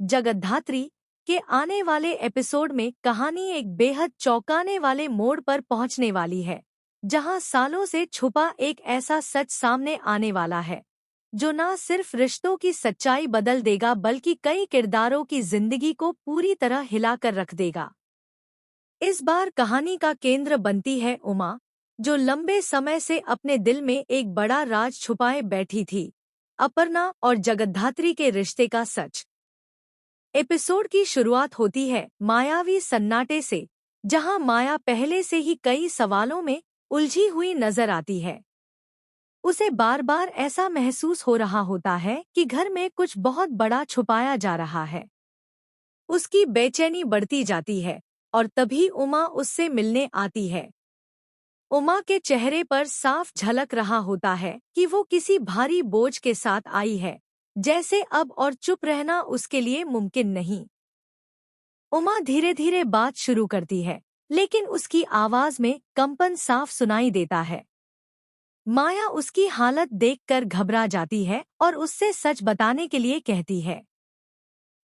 जगद्धात्री के आने वाले एपिसोड में कहानी एक बेहद चौंकाने वाले मोड़ पर पहुंचने वाली है, जहां सालों से छुपा एक ऐसा सच सामने आने वाला है जो न सिर्फ रिश्तों की सच्चाई बदल देगा बल्कि कई किरदारों की जिंदगी को पूरी तरह हिलाकर रख देगा। इस बार कहानी का केंद्र बनती है उमा, जो लंबे समय से अपने दिल में एक बड़ा राज छुपाए बैठी थी, अपर्णा और जगद्धात्री के रिश्ते का सच। एपिसोड की शुरुआत होती है मायावी सन्नाटे से, जहां माया पहले से ही कई सवालों में उलझी हुई नजर आती है। उसे बार बार ऐसा महसूस हो रहा होता है कि घर में कुछ बहुत बड़ा छुपाया जा रहा है। उसकी बेचैनी बढ़ती जाती है और तभी उमा उससे मिलने आती है। उमा के चेहरे पर साफ झलक रहा होता है कि वो किसी भारी बोझ के साथ आई है, जैसे अब और चुप रहना उसके लिए मुमकिन नहीं। उमा धीरे धीरे बात शुरू करती है, लेकिन उसकी आवाज में कंपन साफ सुनाई देता है। माया उसकी हालत देखकर घबरा जाती है और उससे सच बताने के लिए कहती है।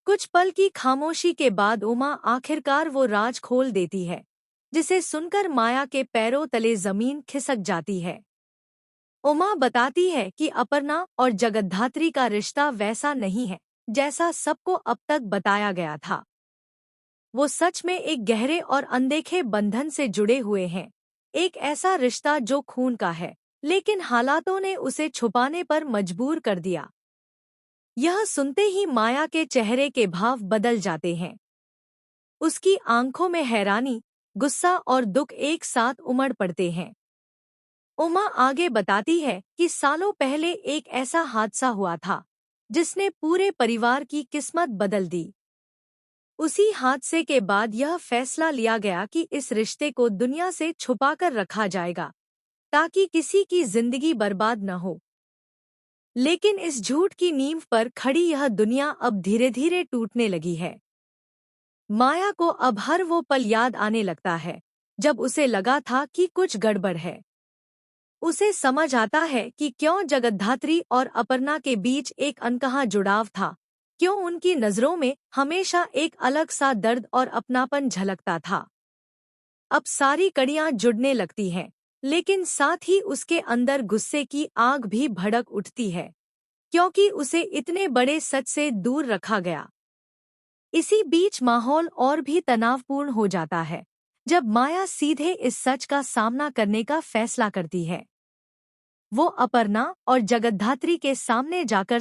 कुछ पल की खामोशी के बाद उमा आखिरकार वो राज खोल देती है, जिसे सुनकर माया के पैरों तले जमीन खिसक जाती है। उमा बताती है कि अपर्णा और जगद्धात्री का रिश्ता वैसा नहीं है जैसा सबको अब तक बताया गया था। वो सच में एक गहरे और अनदेखे बंधन से जुड़े हुए हैं, एक ऐसा रिश्ता जो खून का है, लेकिन हालातों ने उसे छुपाने पर मजबूर कर दिया। यह सुनते ही माया के चेहरे के भाव बदल जाते हैं। उसकी आंखों में हैरानी, गुस्सा और दुख एक साथ उमड़ पड़ते हैं। उमा आगे बताती है कि सालों पहले एक ऐसा हादसा हुआ था जिसने पूरे परिवार की किस्मत बदल दी। उसी हादसे के बाद यह फैसला लिया गया कि इस रिश्ते को दुनिया से छुपाकर रखा जाएगा, ताकि किसी की जिंदगी बर्बाद न हो। लेकिन इस झूठ की नींव पर खड़ी यह दुनिया अब धीरे धीरे टूटने लगी है। माया को अब हर वो पल याद आने लगता है जब उसे लगा था कि कुछ गड़बड़ है। उसे समझ आता है कि क्यों जगद्धात्री और अपर्णा के बीच एक अनकहा जुड़ाव था, क्यों उनकी नज़रों में हमेशा एक अलग सा दर्द और अपनापन झलकता था। अब सारी कड़ियां जुड़ने लगती हैं, लेकिन साथ ही उसके अंदर गुस्से की आग भी भड़क उठती है, क्योंकि उसे इतने बड़े सच से दूर रखा गया। इसी बीच माहौल और भी तनावपूर्ण हो जाता है जब माया सीधे इस सच का सामना करने का फैसला करती है। वो अपर्णा और जगद्धात्री के सामने जाकर